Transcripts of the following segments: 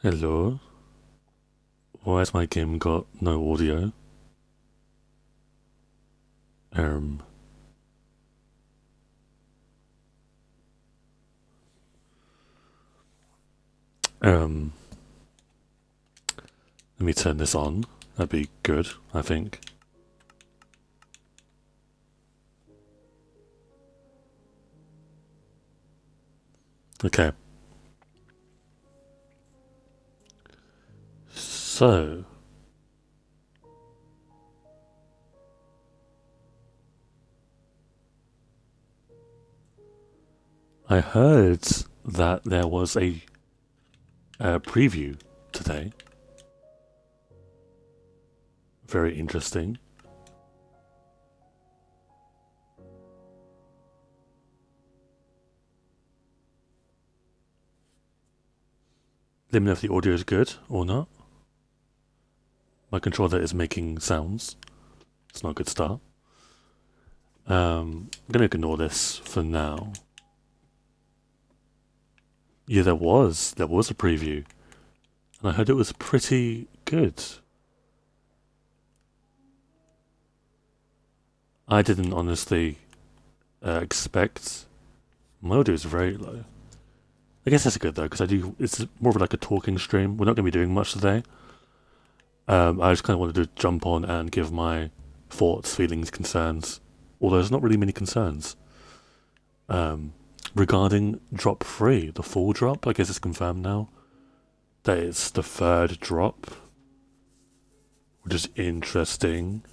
Hello. Why has my game got no audio? Um, um, Let me turn this on. That'd be good, I think. Okay. So, I heard that there was a preview today. Very interesting. Let me know if the audio is good or not. My controller is making sounds. It's not a good start. I'm gonna ignore this for now. Yeah, there was a preview, and I heard it was pretty good. I didn't honestly expect. My audio is very low. I guess that's good though, because it's more of like a talking stream. We're not going to be doing much today. I just kind of wanted to jump on and give my thoughts, feelings, concerns. Although there's not really many concerns. Regarding drop 3, the full drop, I guess it's confirmed now that it's the third drop, which is interesting.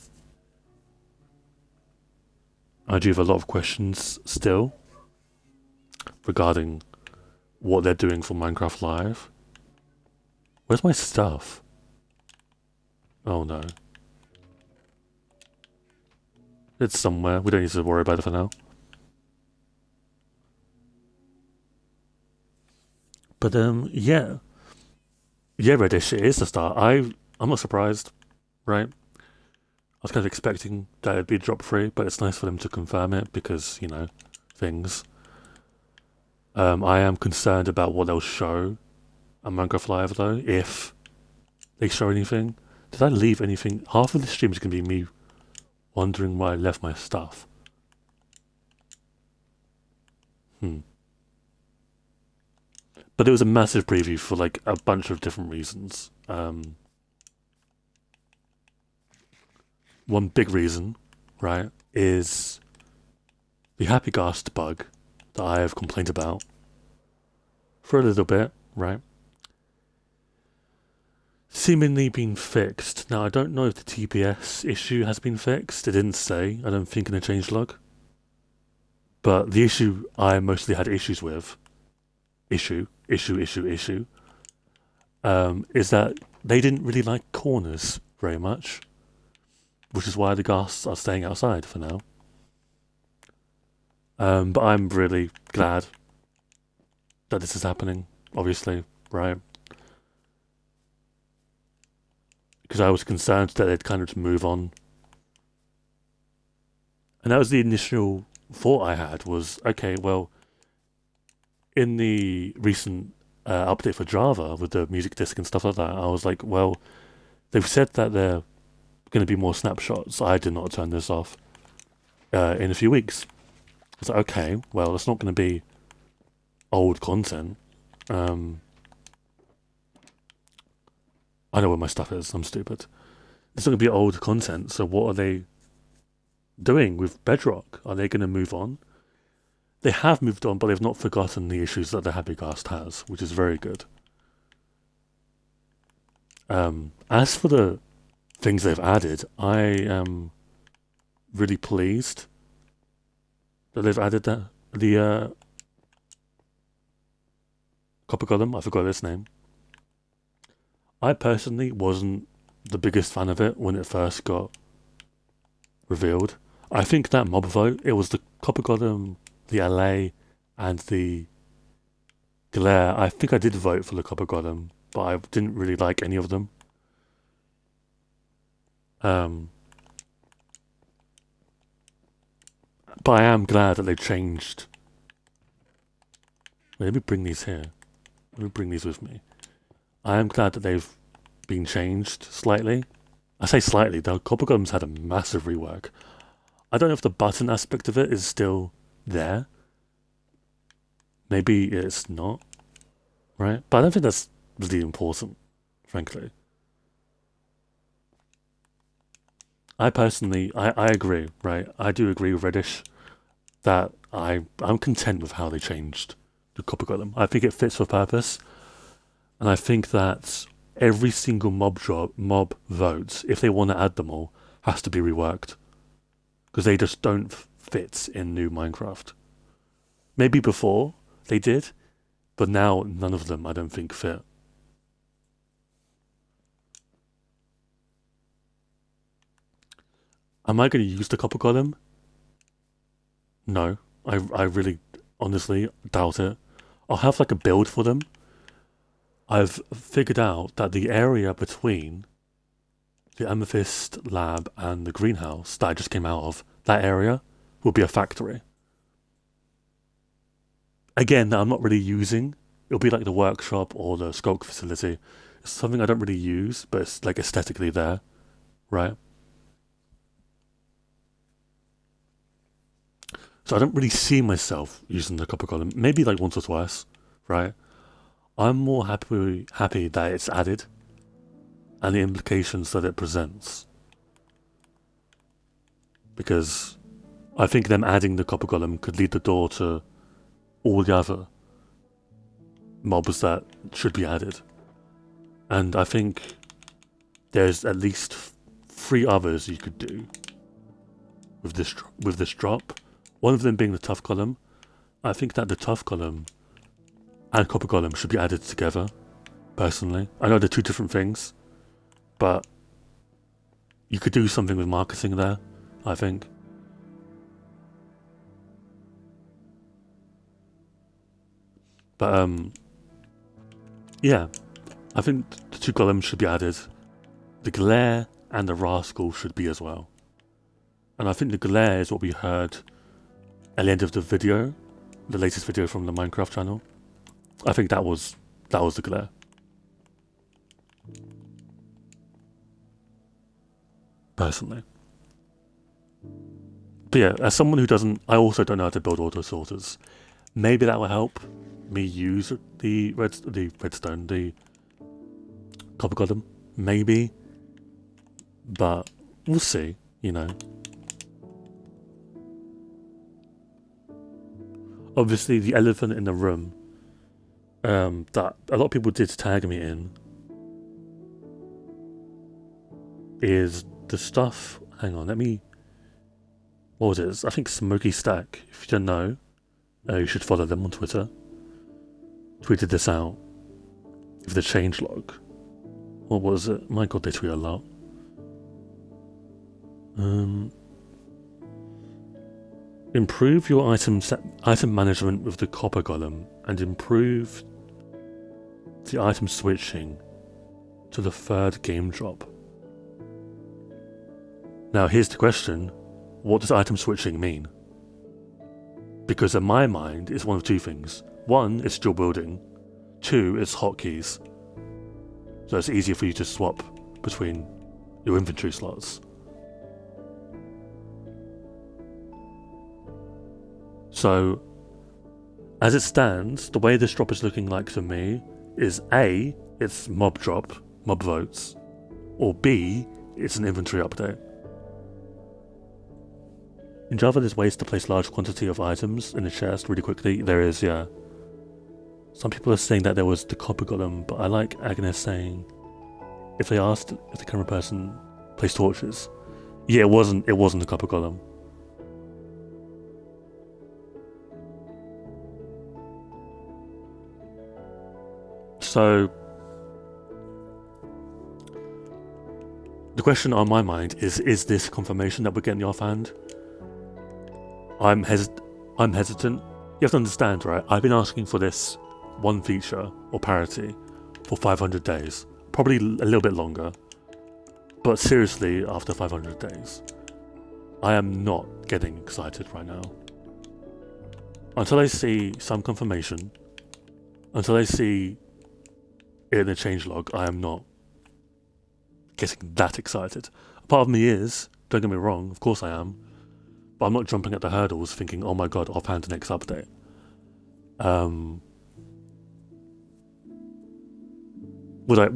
I do have a lot of questions still regarding what they're doing for Minecraft Live. Where's my stuff? Oh no. It's somewhere. We don't need to worry about it for now. But yeah. Yeah, Reddish, it is the start. I'm not surprised, right? I was kind of expecting that it'd be drop free, but it's nice for them to confirm it because, things. I am concerned about what they'll show on Minecraft Live though, if they show anything. Did I leave anything? Half of the stream is going to be me wondering where I left my stuff. But it was a massive preview for like a bunch of different reasons. One big reason, right, is the Happy Ghast bug that I have complained about for a little bit, right? Seemingly been fixed. Now, I don't know if the TPS issue has been fixed. It didn't say, I don't think, in the changelog. But the issue I mostly had issues with, is that they didn't really like corners very much, which is why the ghasts are staying outside for now. But I'm really glad that this is happening, obviously, right? Because I was concerned that they'd kind of move on. And that was the initial thought I had was, okay, well, in the recent update for Java with the music disk and stuff like that, I was like, well, they've said that they're going to be more snapshots. I did not turn this off in a few weeks. I was like, okay, well, it's not going to be old content. I know where my stuff is. I'm stupid. It's not going to be old content. So what are they doing with Bedrock? Are they going to move on? They have moved on, but they've not forgotten the issues that the Happy Ghast has, which is very good. As for the things they've added, I am really pleased that they've added the Copper Golem. I forgot its name. I personally wasn't the biggest fan of it when it first got revealed. I think that mob vote, it was the Copper Golem, the LA, and the Glare. I think I did vote for the Copper Golem, but I didn't really like any of them. But I am glad that they changed. Wait, let me bring these here. Let me bring these with me. I am glad that they've been changed slightly. I say slightly, the Copper Golem's had a massive rework. I don't know if the button aspect of it is still there. Maybe it's not, right? But I don't think that's really important, frankly. I personally, I agree, right? I do agree with Reddish that I'm content with how they changed the Copper Golem. I think it fits for purpose, and I think that every single mob vote, if they want to add them all, has to be reworked because they just don't fit in new Minecraft. Maybe before they did, but now none of them I don't think fit. Am I going to use the Copper Golem? No, I really honestly doubt it. I'll have like a build for them. I've figured out that the area between the Amethyst lab and the greenhouse that I just came out of, that area will be a factory. Again, that I'm not really using. It'll be like the workshop or the Skulk facility. It's something I don't really use, but it's like aesthetically there, right? So I don't really see myself using the Copper Golem. Maybe like once or twice, right? I'm more happy that it's added and the implications that it presents. Because I think them adding the Copper Golem could lead the door to all the other mobs that should be added. And I think there's at least 3 others you could do with this drop. One of them being the Tough Golem. I think that the Tough Golem and Copper Golem should be added together, personally. I know they're 2 different things, but you could do something with marketing there, I think. But, yeah, I think the 2 golems should be added. The Glare and the Rascal should be as well. And I think the Glare is what we heard at the end of the video, the latest video from the Minecraft channel. I think that was the Glare. Personally. But yeah, as someone who doesn't, I also don't know how to build auto sorters. Maybe that will help me use the redstone, the Copper Golem. Maybe. But we'll see, you know. Obviously, the elephant in the room that a lot of people did tag me in is the stuff. Hang on, let me. What was it? I think Smoky Stack. If you don't know, you should follow them on Twitter. Tweeted this out with the changelog. What was it? My God, they tweet a lot. Improve your item management with the Copper Golem and improve the item switching to the 3rd game drop. Now here's the question, what does item switching mean? Because in my mind it's one of 2 things. 1, it's dual building. 2, it's hotkeys. So it's easier for you to swap between your inventory slots. So, as it stands, the way this drop is looking like to me is A, it's mob drop, mob votes, or B, it's an inventory update. In Java, there's ways to place large quantity of items in a chest really quickly. There is, yeah. Some people are saying that there was the Copper Golem, but I like Agnes saying if they asked if the camera person placed torches. Yeah, it wasn't the Copper Golem. So, the question on my mind is this confirmation that we're getting the offhand? I'm hesitant. You have to understand, right? I've been asking for this one feature, or parity, for 500 days. Probably a little bit longer. But seriously, after 500 days, I am not getting excited right now. Until I see some confirmation, until I see in a changelog, I am not getting that excited. A part of me is, don't get me wrong, of course I am, but I'm not jumping at the hurdles thinking, oh my god, offhand the next update. I'm not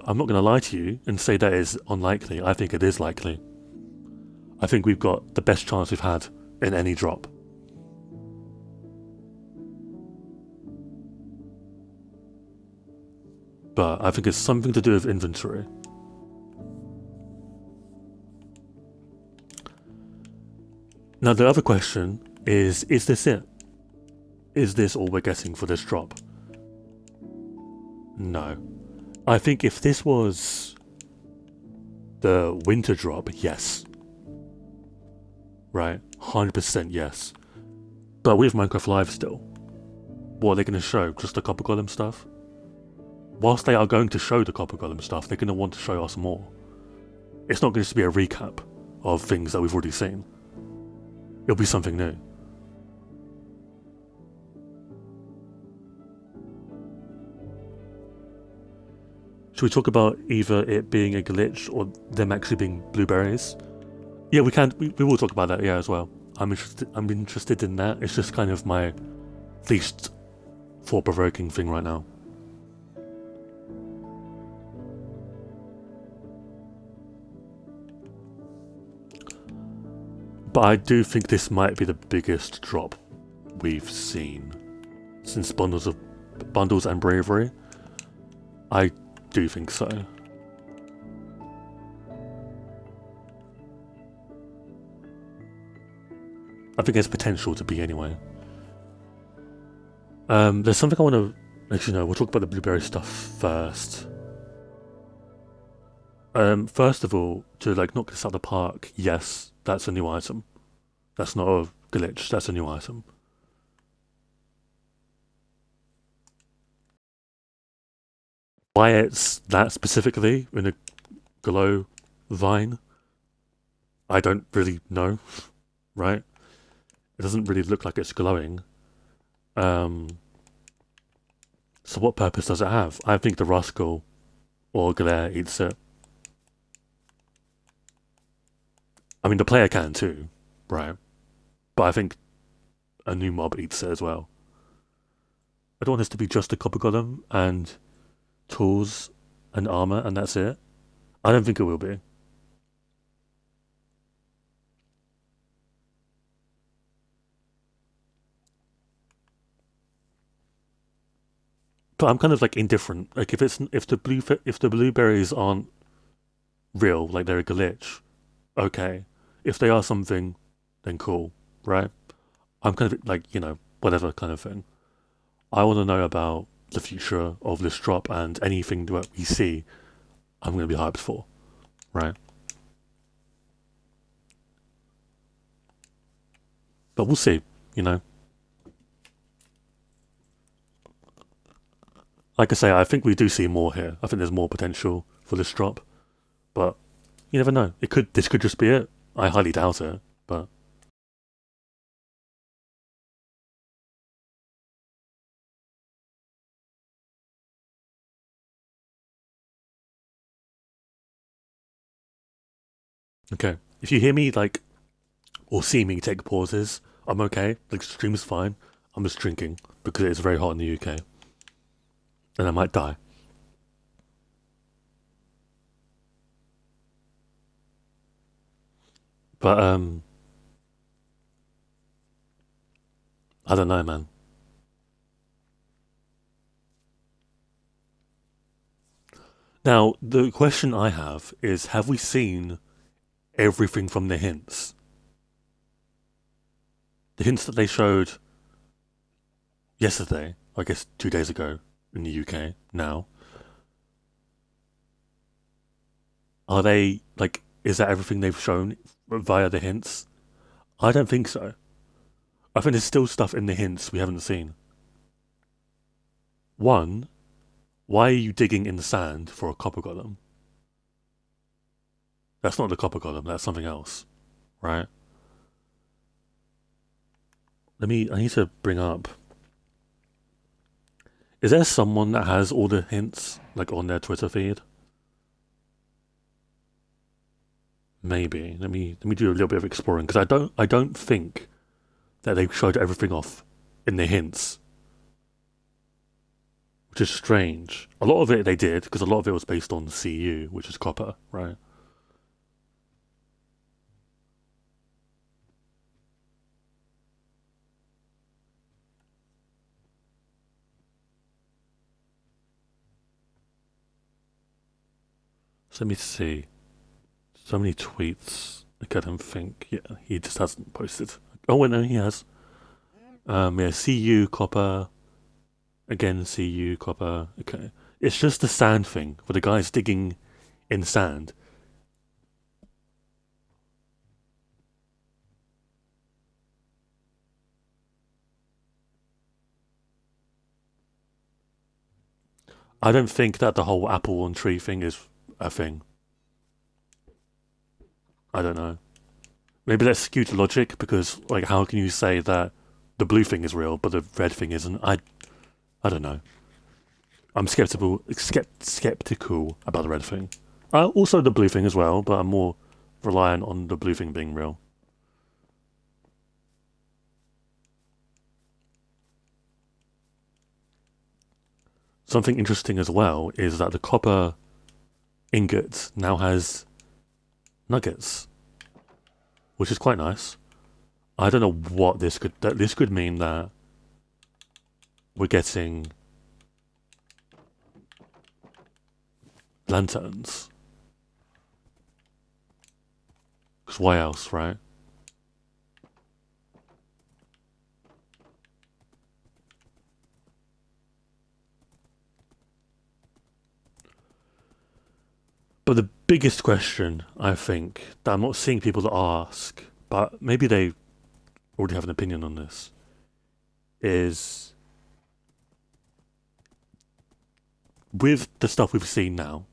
going to lie to you and say that is unlikely. I think it is likely. I think we've got the best chance we've had in any drop. But I think it's something to do with inventory. Now the other question is this it? Is this all we're getting for this drop? No. I think if this was the winter drop, yes. Right? 100% yes. But with Minecraft Live still, what are they going to show? Just the Copper Golem stuff? Whilst they are going to show the Copper Golem stuff, they're going to want to show us more. It's not going to be a recap of things that we've already seen. It'll be something new. Should we talk about either it being a glitch or them actually being blueberries? Yeah, we can. We will talk about that, yeah, as well. I'm interested in that. It's just kind of my least thought-provoking thing right now. But I do think this might be the biggest drop we've seen since Bundles and Bravery. I do think so. I think there's potential to be anyway. There's something I want to let you know. We'll talk about the blueberry stuff first. First of all, to like knock this out of the park, yes, that's a new item. That's not a glitch, that's a new item. Why it's that specifically in a glow vine, I don't really know, right? It doesn't really look like it's glowing. So what purpose does it have? I think the Rascal or Glare eats it. I mean, the player can too, right? But I think a new mob eats it as well. I don't want this to be just a Copper Golem and tools and armor and that's it. I don't think it will be. But I'm kind of like indifferent. Like if the blueberries aren't real, like they're a glitch, okay. If they are something, then cool, right? I'm kind of like, whatever kind of thing. I want to know about the future of this drop and anything that we see, I'm going to be hyped for, right? But we'll see, Like I say, I think we do see more here. I think there's more potential for this drop. But you never know. This could just be it. I highly doubt it, but okay. If you hear me or see me take pauses, I'm okay. The stream's fine. I'm just drinking because it's very hot in the UK. And I might die. But I don't know, man. Now, the question I have we seen everything from the hints? The hints that they showed yesterday, I guess 2 days ago in the UK now. Are they, is that everything they've shown via the hints? I don't think so. I think there's still stuff in the hints we haven't seen. One, why are you digging in the sand for a Copper Golem? That's not the Copper Golem, that's something else, right? I need to bring up. Is there someone that has all the hints, like, on their Twitter feed? Maybe. Let me do a little bit of exploring, because I don't think that they showed everything off in the hints, which is strange. A lot of it they did, because a lot of it was based on CU, which is copper, right? So let me see. So many tweets. Like, I don't think. Yeah, he just hasn't posted. Oh, wait, no, he has. Yeah, CU, copper. Again, CU, copper. Okay. It's just the sand thing, where the guy's digging in sand. I don't think that the whole apple on tree thing is a thing. I don't know. Maybe that's skewed logic, because, like, how can you say that the blue thing is real but the red thing isn't? I don't know. I'm skeptical about the red thing. Also the blue thing as well, but I'm more reliant on the blue thing being real. Something interesting as well is that the copper ingot now has nuggets, which is quite nice. I don't know what this could. This could mean that we're getting lanterns. Because why else, right? But the biggest question, I think, that I'm not seeing people that ask, but maybe they already have an opinion on this, is with the stuff we've seen now,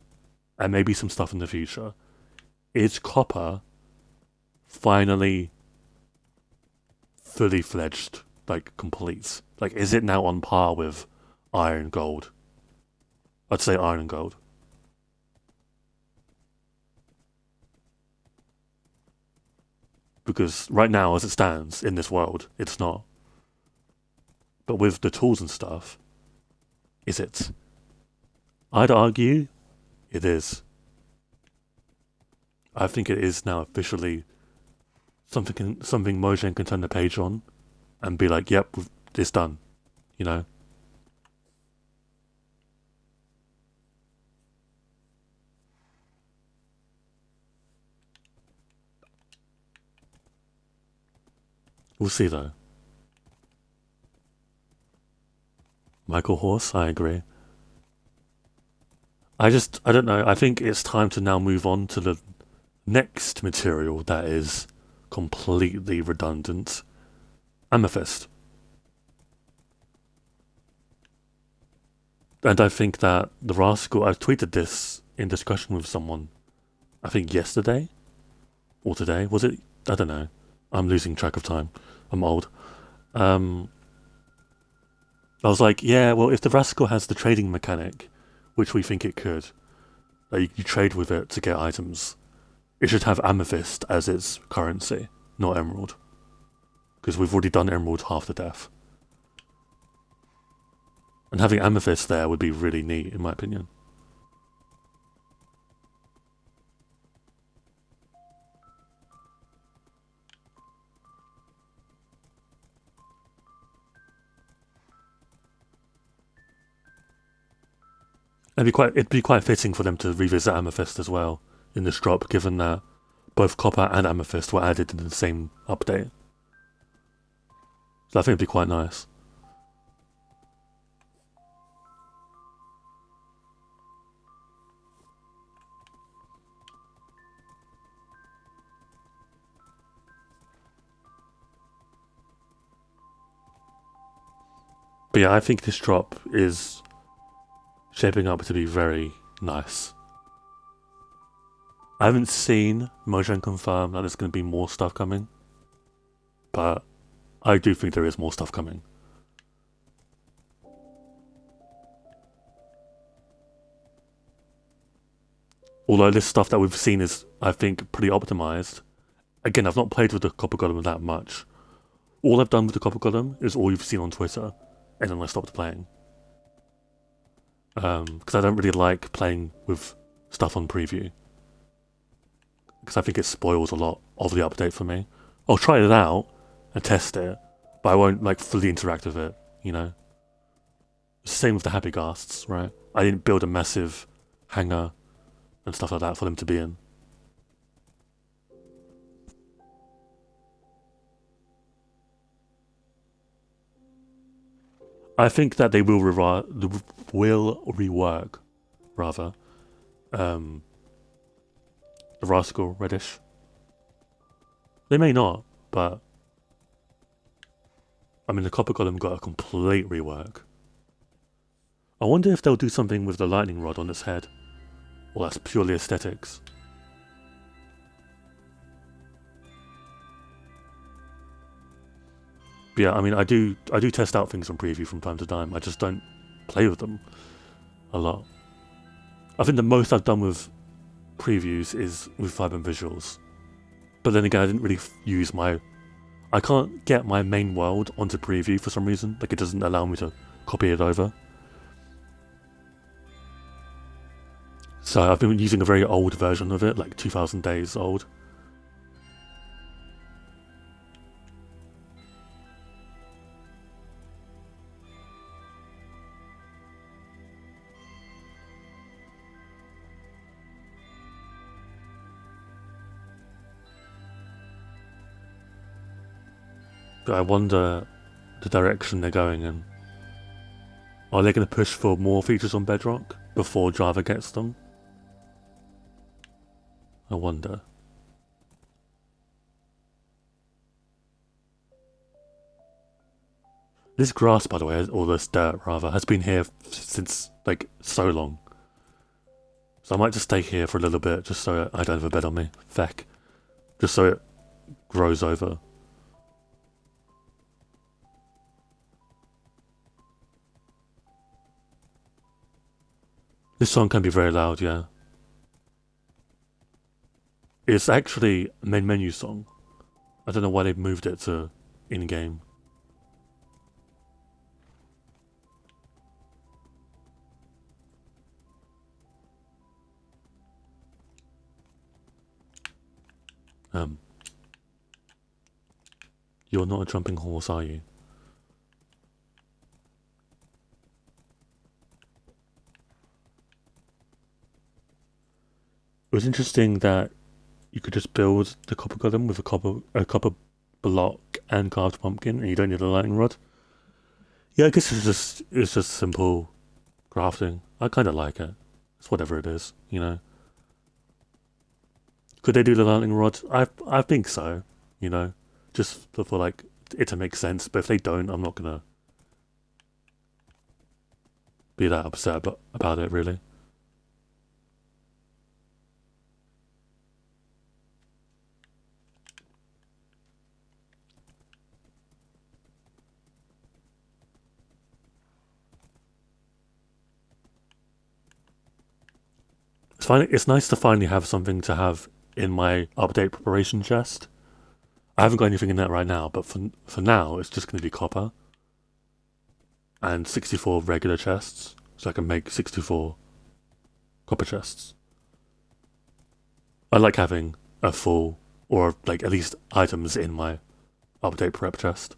and maybe some stuff in the future, is copper finally fully fledged, like complete? Like, is it now on par with iron gold? I'd say iron and gold. Because right now, as it stands in this world, it's not. But with the tools and stuff, is it? I'd argue it is. I think it is now officially something Mojang can turn the page on and be like, yep, it's done. You know? We'll see though. Michael Horse, I agree. I don't know. I think it's time to now move on to the next material that is completely redundant. Amethyst. And I think that the rascal, I tweeted this in discussion with someone, I think yesterday or today. Was it? I don't know. I'm losing track of time. I'm old. I was like, yeah, well, if the rascal has the trading mechanic, which we think it could, you trade with it to get items, it should have amethyst as its currency, not emerald. Because we've already done emerald half to death. And having amethyst there would be really neat, in my opinion. It'd be quite fitting for them to revisit amethyst as well in this drop, given that both copper and amethyst were added in the same update. So I think it'd be quite nice. But yeah, I think this drop is shaping up to be very nice. I haven't seen Mojang confirm that there's going to be more stuff coming, but I do think there is more stuff coming. Although this stuff that we've seen is, I think, pretty optimized. Again, I've not played with the Copper Golem that much. All I've done with the Copper Golem is all you've seen on Twitter, and then I stopped playing. Because I don't really like playing with stuff on preview. Because I think it spoils a lot of the update for me. I'll try it out and test it, but I won't like fully interact with it, you know? Same with the Happy Ghasts, right? I didn't build a massive hangar and stuff like that for them to be in. I think that they will rework, rather, the Rascal Reddish. They may not, but I mean the Copper Golem got a complete rework. I wonder if they'll do something with the lightning rod on its head. Well, that's purely aesthetics. But yeah, I mean, I do test out things on preview from time to time. I just don't play with them a lot. I think the most I've done with previews is with Fiber Visuals. But then again, I didn't really use my... I can't get my main world onto preview for some reason. Like, it doesn't allow me to copy it over. So I've been using a very old version of it, like 2000 days old. But I wonder the direction they're going in. Are they going to push for more features on Bedrock before Java gets them? I wonder. This grass, by the way, or this dirt rather, has been here since like so long. So I might just stay here for a little bit, just so I don't have a bed on me. Feck. Just so it grows over. This song can be very loud, yeah. It's actually a main menu song. I don't know why they've moved it to in-game. You're not a jumping horse, are you? It was interesting that you could just build the copper golem with a copper block and carved pumpkin, and you don't need a lightning rod. Yeah, I guess it's just simple crafting. I kind of like it. It's whatever it is, you know. Could they do the lightning rod? I think so, you know, just for like it to make sense. But if they don't, I'm not gonna be that upset about it, really. It's nice to finally have something to have in my update preparation chest. I haven't got anything in that right now, but for now, it's just going to be copper and 64 regular chests, so I can make 64 copper chests. I like having a full, or like at least items in my update prep chest.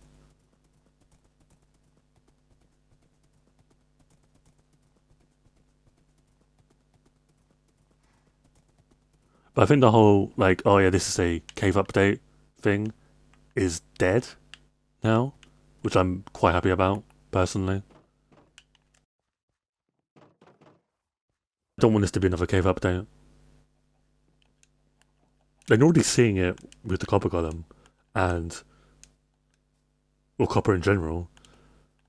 But I think the whole, like, oh yeah, this is a cave update thing is dead now, which I'm quite happy about, personally. I don't want this to be another cave update. They're already seeing it with the copper golem and or copper in general.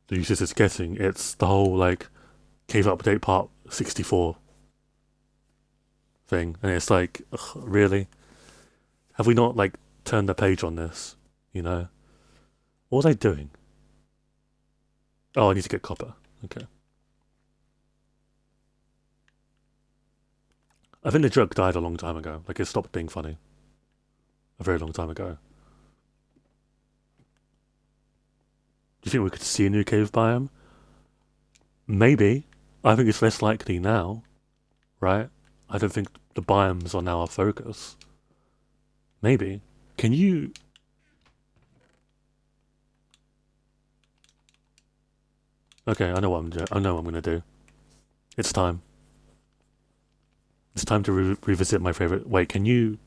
The uses it's getting, it's the whole like cave update part 64 thing, and it's like, ugh, really? Have we not like turned the page on this? You know, what was I doing? Oh, I need to get copper. Okay. I think the joke died a long time ago. Like, it stopped being funny a very long time ago. Do you think we could see a new cave biome? Maybe. I think it's less likely now, right? I don't think the biomes are now our focus. Maybe. Can you... Okay, I know what I know what I'm gonna do. It's time. It's time to revisit my favorite... Wait, can you...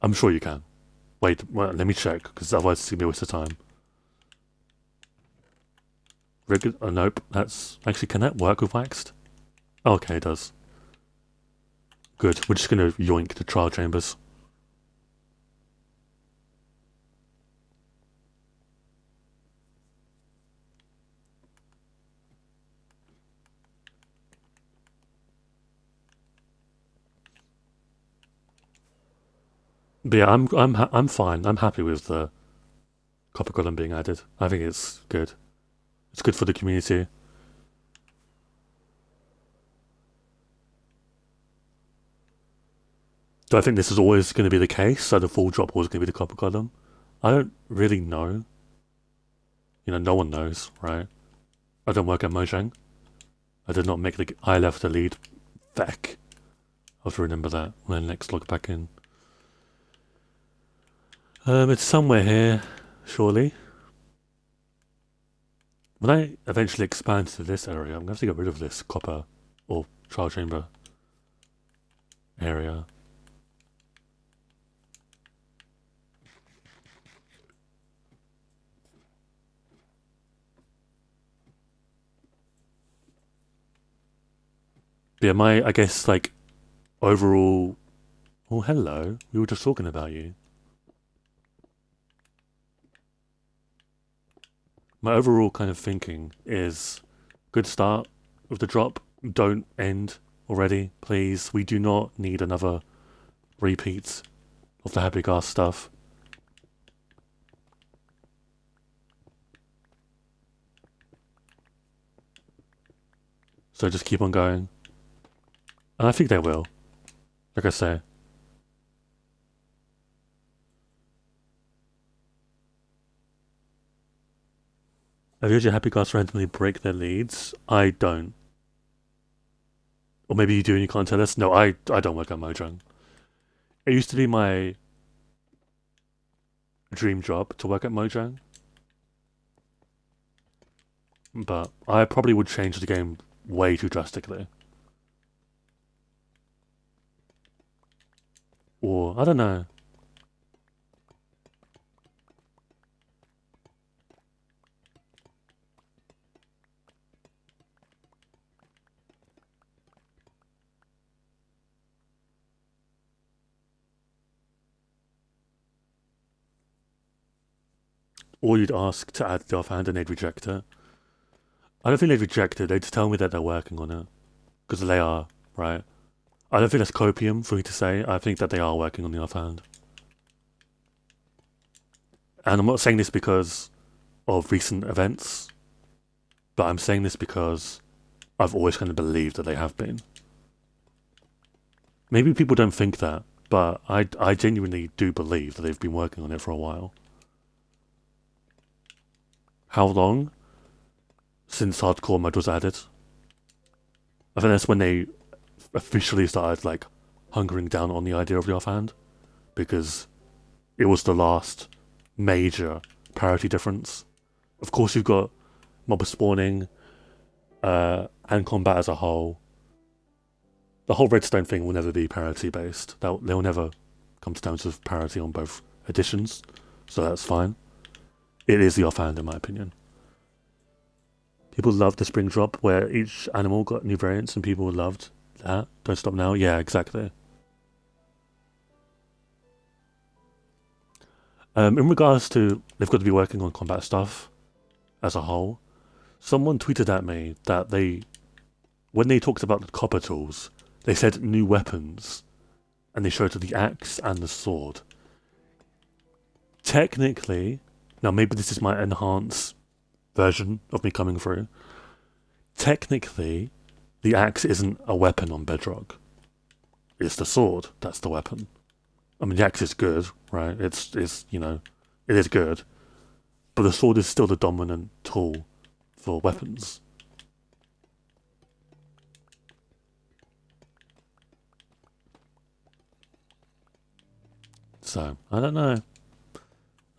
I'm sure you can. Wait, well, let me check, because otherwise it's gonna be a waste of time. Nope, that's... Actually, can that work with waxed? Oh, okay, it does. Good, we're just gonna yoink the trial chambers. But yeah, I'm fine. I'm happy with the copper column being added. I think it's good. It's good for the community. Do I think this is always going to be the case? So the full drop was going to be the copper column? I don't really know. You know, no one knows, right? I don't work at Mojang. I did not make the... I left the lead. Feck. I'll have to remember that when I next log back in. It's somewhere here, surely. When I eventually expand to this area, I'm going to have to get rid of this copper or trial chamber area. But yeah, I guess, like, overall... Oh, hello. We were just talking about you. My overall kind of thinking is good start with the drop. Don't end already, please. We do not need another repeat of the Happy Gas stuff. So just keep on going. And I think they will. Like I say. Have you had your Happy Gas randomly break their leads? I don't. Or maybe you do and you can't tell us? No, I don't work at Mojang. It used to be my dream job to work at Mojang. But I probably would change the game way too drastically. Or, I don't know. Or you'd ask to add the offhand and they'd reject it. I don't think they'd reject it, they'd just tell me that they're working on it. Because they are, right? I don't think that's copium for me to say. I think that they are working on the offhand. And I'm not saying this because of recent events, but I'm saying this because I've always kind of believed that they have been. Maybe people don't think that, but I genuinely do believe that they've been working on it for a while. How long? Since hardcore mode was added. I think that's when they officially started, like, hunkering down on the idea of the offhand, because it was the last major parity difference. Of course, you've got mob spawning and combat as a whole. The whole redstone thing will never be parity based. They'll never come to terms with parity on both editions, so that's fine. It is the offhand, in my opinion. People loved the spring drop where each animal got new variants, and people loved that. Don't stop now. Yeah, exactly. In regards to they've got to be working on combat stuff as a whole, someone tweeted at me that when they talked about the copper tools, they said new weapons, and they showed the axe and the sword. Technically, now maybe this is my enhanced version of me coming through. Technically, the axe isn't a weapon on Bedrock. It's the sword that's the weapon. I mean, the axe is good, right? It's you know, it is good, but the sword is still the dominant tool for weapons. So, I don't know.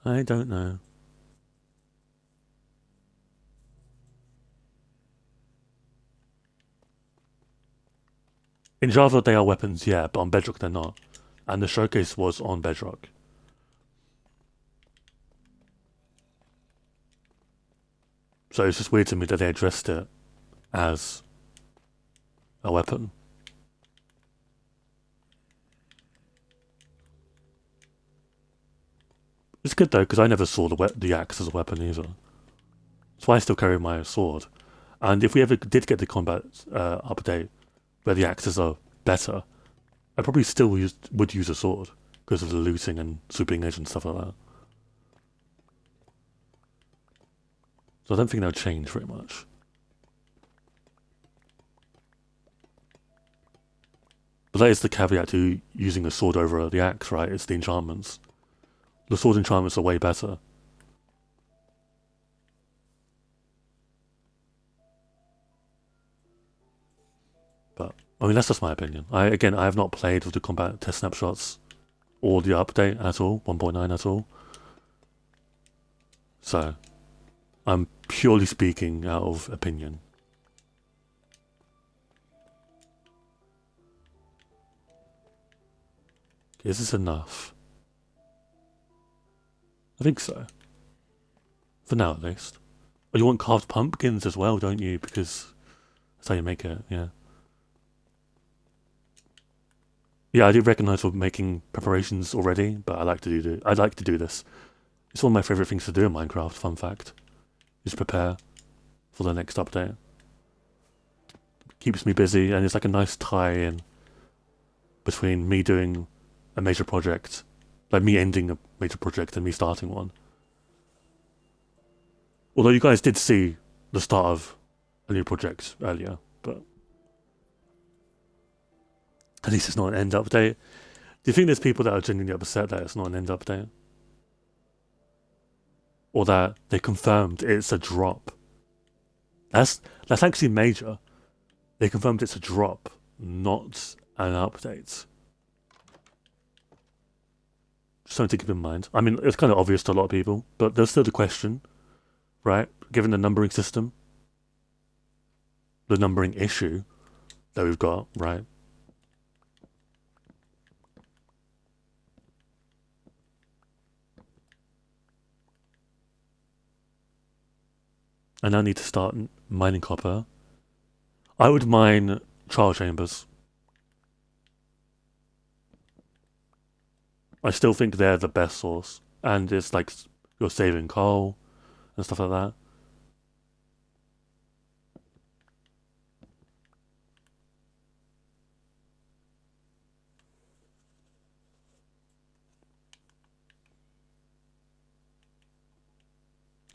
I don't know. In Java, they are weapons, yeah, but on Bedrock, they're not. And the showcase was on Bedrock. So it's just weird to me that they addressed it as a weapon. It's good though, because I never saw the axe as a weapon either. That's why I still carry my sword. And if we ever did get the combat update where the axes are better, I probably still would use a sword because of the looting and swooping edge and stuff like that. So I don't think that'll change very much. But that is the caveat to using a sword over the axe, right? It's the enchantments. The sword enchantments are way better. But, I mean, that's just my opinion. I have not played with the combat test snapshots or the update at all, 1.9 at all. So, I'm purely speaking out of opinion. Is this enough? I think so. For now, at least. Oh, you want carved pumpkins as well, don't you? Because that's how you make it, yeah. Yeah, I do recognise we're making preparations already, but I'd like to do this. It's one of my favourite things to do in Minecraft, fun fact. Is prepare for the next update. Keeps me busy, and it's like a nice tie-in between me doing a major project, like me ending a major project and me starting one. Although you guys did see the start of a new project earlier, but at least it's not an end update. Do you think there's people that are genuinely upset that it's not an end update? Or that they confirmed it's a drop? That's actually major. They confirmed it's a drop, not an update. Something to keep in mind. I mean, it's kind of obvious to a lot of people, but there's still the question, right? Given the numbering system, the numbering issue that we've got, right? I now need to start mining copper. I would mine trial chambers. I still think they're the best source. And it's like you're saving coal and stuff like that.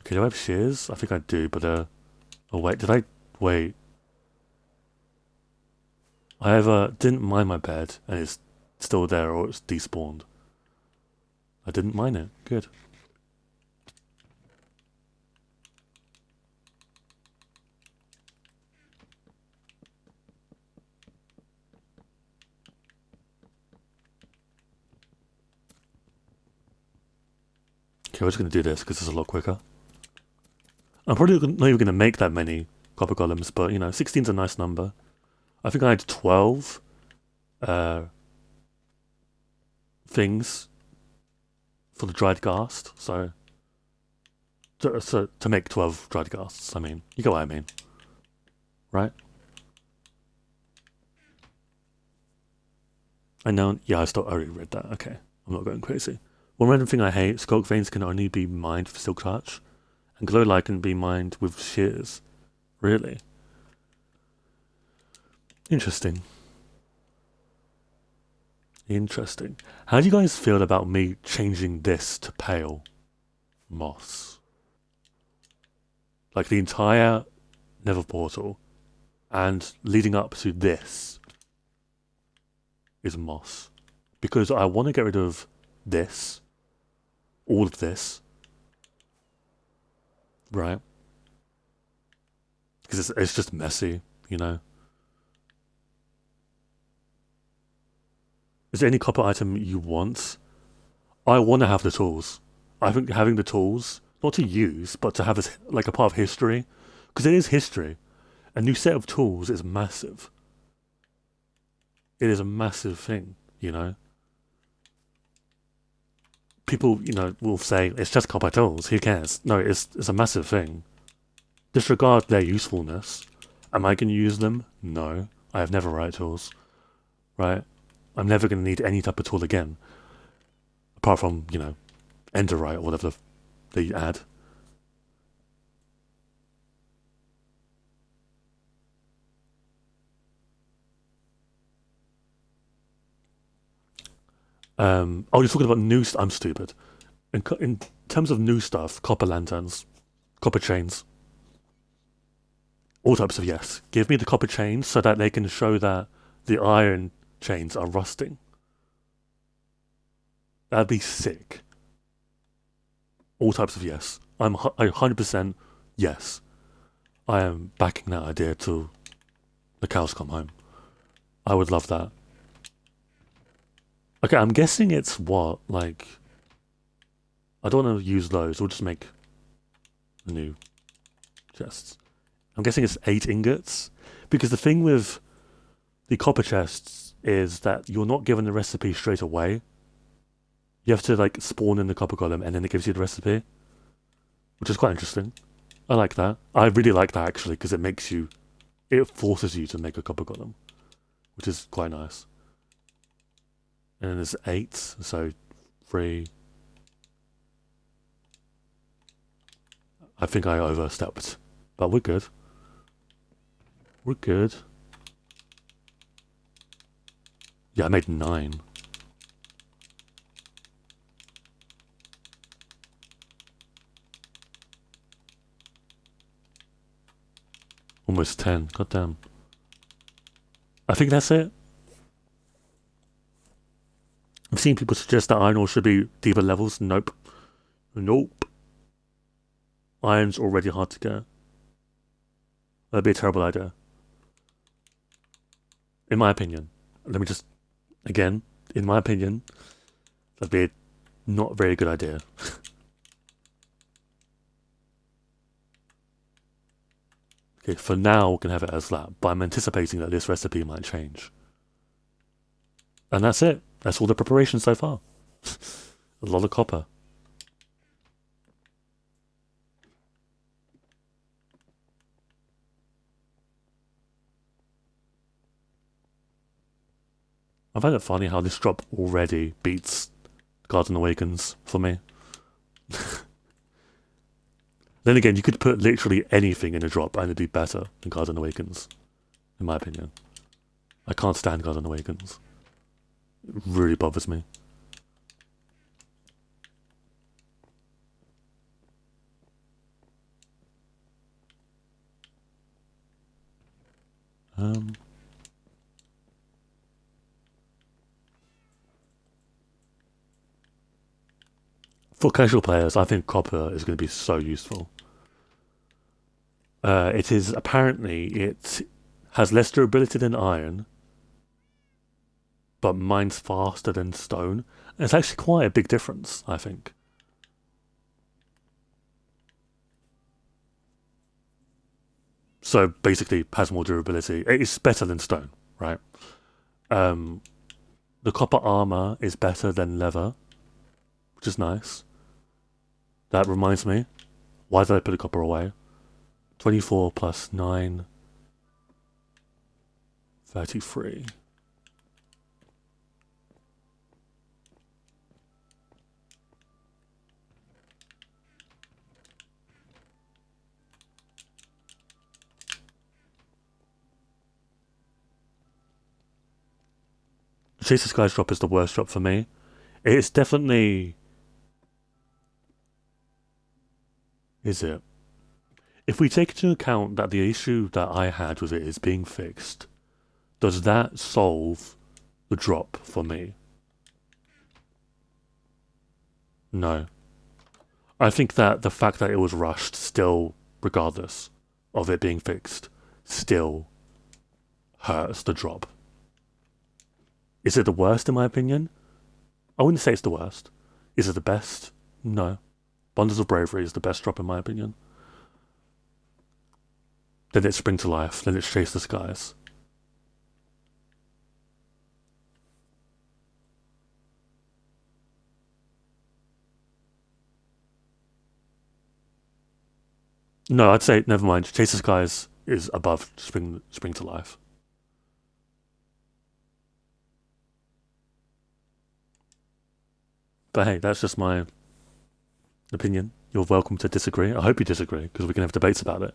Okay, do I have shears? I think I do, but oh wait, wait. I either didn't mine my bed and it's still there or it's despawned. I didn't mine it. Good. Okay, we're just going to do this because it's a lot quicker. I'm probably not even going to make that many copper golems, but, 16's a nice number. I think I had 12 things for the dried ghast, so to make 12 dried ghasts, I mean, you get what I mean, right? I know, yeah, I already read that, okay, I'm not going crazy. One random thing I hate, skulk veins can only be mined for silk touch, and glow light can be mined with shears. Really? Interesting. Interesting. How do you guys feel about me changing this to pale moss? Like the entire Nether portal And leading up to this is moss. Because I want to get rid of this, all of this, right? Because it's just messy, you know? Is there any copper item you want? I want to have the tools. I think having the tools, not to use, but to have as like a part of history, because it is history. A new set of tools is massive. It is a massive thing, you know? People, you know, will say, it's just copper tools, who cares? No, it's a massive thing. Disregard their usefulness. Am I going to use them? No. I have never right tools, right? I'm never going to need any type of tool again. Apart from, you know, Enderite or whatever they add. Oh, you're talking about new stuff. I'm stupid. In terms of new stuff, copper lanterns, copper chains, all types of yes. Give me the copper chains so that they can show that the iron chains are rusting. That'd be sick. All types of yes. I'm 100% yes. I am backing that idea till the cows come home. I would love that. Okay, I'm guessing it's what, like... I don't want to use those, we'll just make a new chests. I'm guessing it's 8 ingots, because the thing with the copper chests is that you're not given the recipe straight away. You have to, like, spawn in the copper golem, and then it gives you the recipe, which is quite interesting. I like that. I really like that, actually, because it makes you... It forces you to make a copper golem, which is quite nice. And then there's 8, so 3. I think I overstepped, but we're good. We're good. Yeah, I made 9. Almost 10, goddamn. I think that's it. I've seen people suggest that iron ore should be deeper levels. Nope. Nope. Iron's already hard to get. That'd be a terrible idea. In my opinion. Let me just... Again, in my opinion, that'd be a not very good idea. Okay, for now, we can have it as that, but I'm anticipating that this recipe might change. And that's it. That's all the preparation so far. A lot of copper. I find it funny how this drop already beats Garden Awakens for me. Then again, you could put literally anything in a drop and it'd be better than Garden Awakens, in my opinion. I can't stand Garden Awakens. It really bothers me. For casual players, I think copper is going to be so useful. It is apparently, it has less durability than iron, but mines faster than stone. And it's actually quite a big difference, I think. So basically, has more durability. It's better than stone, right? The copper armor is better than leather, which is nice. That reminds me, why did I put the copper away? 24 plus 9, 33. Chase the Skies drop is the worst drop for me. It's definitely... Is it? if we take into account that the issue that I had with it is being fixed, does that solve the drop for me? No. I think that the fact that it was rushed still, regardless of it being fixed, still hurts the drop. Is it the worst in my opinion? I wouldn't say it's the worst. Is it the best? No. Bundles of Bravery is the best drop in my opinion. Then it's Spring to Life, then it's Chase the Skies. No, I'd say never mind. Chase the Skies is above Spring to Life. But hey, that's just my opinion. You're welcome to disagree. I hope you disagree, because we can have debates about it.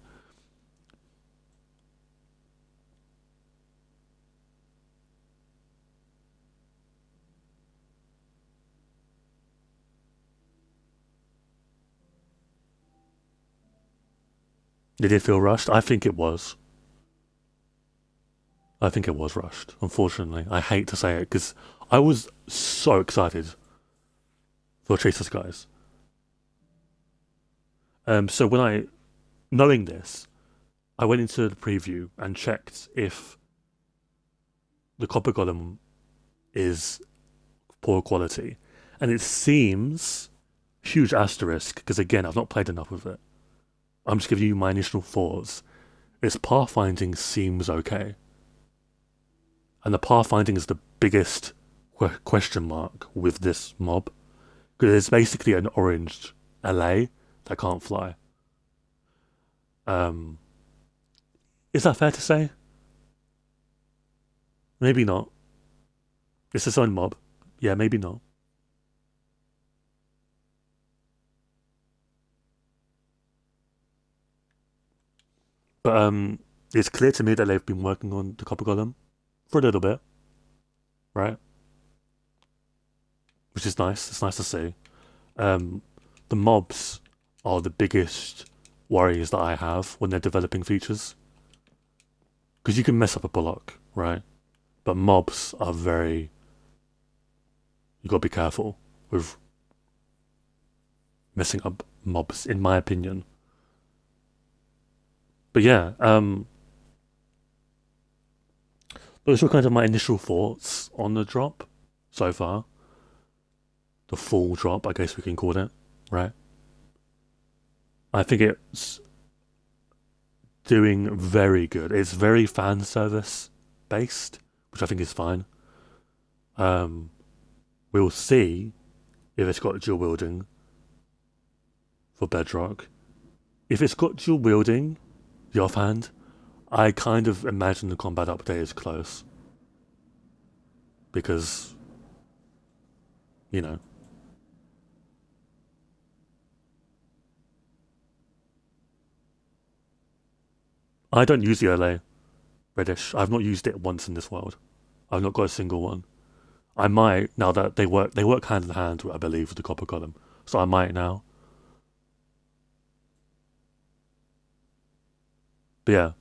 Did it feel rushed? I think it was. I think it was rushed, unfortunately. I hate to say it, because I was so excited for Chase the Skies. So knowing this, I went into the preview and checked if the Copper Golem is poor quality. And it seems, huge asterisk, because again, I've not played enough with it. I'm just giving you my initial thoughts. Its pathfinding seems okay. And the pathfinding is the biggest question mark with this mob. Because it's basically an orange LA that can't fly. Is that fair to say? Maybe not. It's its own mob. Yeah, maybe not. But it's clear to me that they've been working on the Copper Golem for a little bit, right? Which is nice. It's nice to see. The mobs are the biggest worries that I have when they're developing features. Because you can mess up a Bullock, right? But mobs are very... You gotta be careful with messing up mobs, in my opinion. But yeah, those were kind of my initial thoughts on the drop so far. The full drop, I guess we can call it, right? I think it's doing very good. It's very fan service based, which I think is fine. We'll see if it's got dual wielding for Bedrock. If it's got dual wielding, the offhand, I kind of imagine the combat update is close. Because, you know. I don't use the LA Reddish. I've not used it once in this world. I've not got a single one. I might, now that they work hand in hand, I believe, with the Copper Golem. So I might now. But yeah.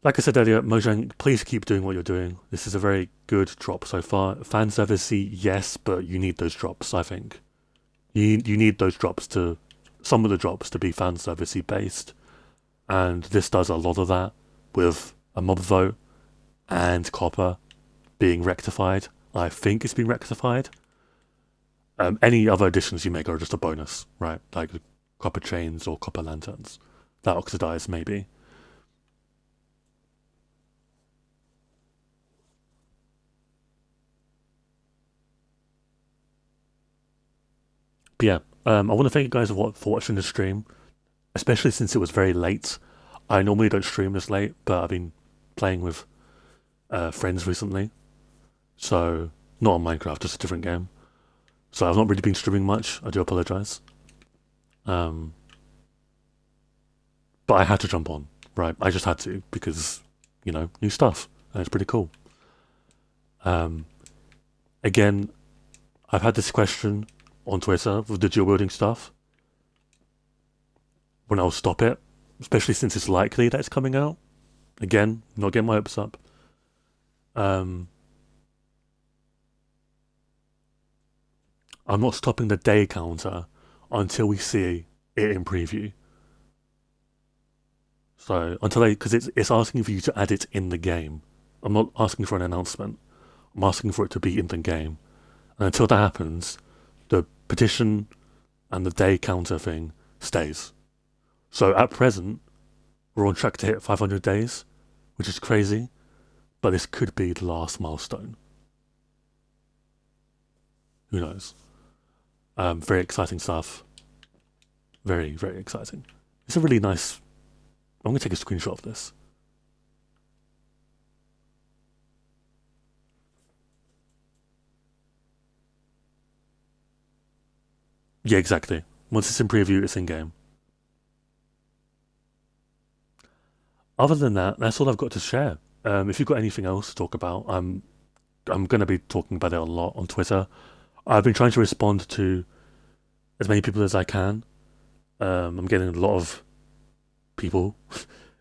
Like I said earlier, Mojang, please keep doing what you're doing. This is a very good drop so far. Fan servicey, yes, but you need those drops, I think. You need those drops to... Some of the drops to be fan servicey based. And this does a lot of that with a mob vote and copper being rectified. I think it's been rectified. Any other additions you make are just a bonus, right? Like copper chains or copper lanterns that oxidize, maybe. But yeah, I want to thank you guys for watching the stream, especially since it was very late. I normally don't stream this late, but I've been playing with friends recently. So, not on Minecraft, just a different game. So I've not really been streaming much. I do apologise. But I had to jump on, right? I just had to because, you know, new stuff. And it's pretty cool. Again, I've had this question on Twitter with the dual wielding stuff. when I'll stop it, especially since it's likely that it's coming out. Again, not getting my hopes up. I'm not stopping the day counter until we see it in preview. So because it's asking for you to add it in the game. I'm not asking for an announcement. I'm asking for it to be in the game. And until that happens, the petition and the day counter thing stays. So at present, we're on track to hit 500 days, which is crazy, but this could be the last milestone. Who knows? Very exciting stuff. Very, very exciting. It's a really nice... I'm going to take a screenshot of this. Yeah, exactly. Once it's in preview, it's in-game. Other than that, that's all I've got to share. If you've got anything else to talk about, I'm going to be talking about it a lot on Twitter. I've been trying to respond to as many people as I can. I'm getting a lot of people.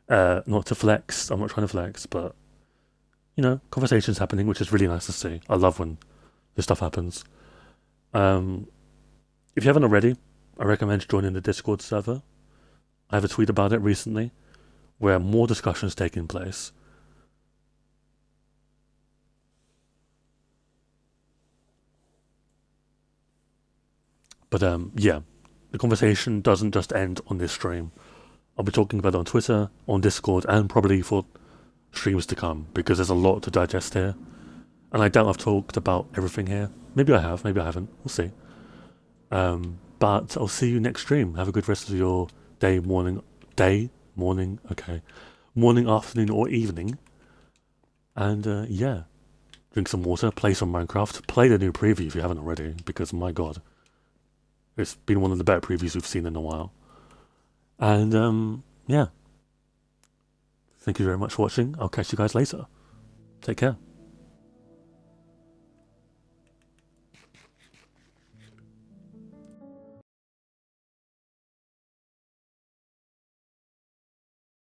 Not to flex. I'm not trying to flex, but conversations happening, which is really nice to see. I love when this stuff happens. If you haven't already, I recommend joining the Discord server. I have a tweet about it recently, where more discussions taking place. But yeah, the conversation doesn't just end on this stream. I'll be talking about it on Twitter, on Discord, and probably for streams to come, because there's a lot to digest here. And I doubt I've talked about everything here. Maybe I have, maybe I haven't. We'll see. But I'll see you next stream. Have a good rest of your day, morning, okay. Morning, afternoon, or evening. And yeah, drink some water, play some Minecraft, play the new preview if you haven't already, because my god, it's been one of the better previews we've seen in a while. And yeah, thank you very much for watching. I'll catch you guys later. Take care.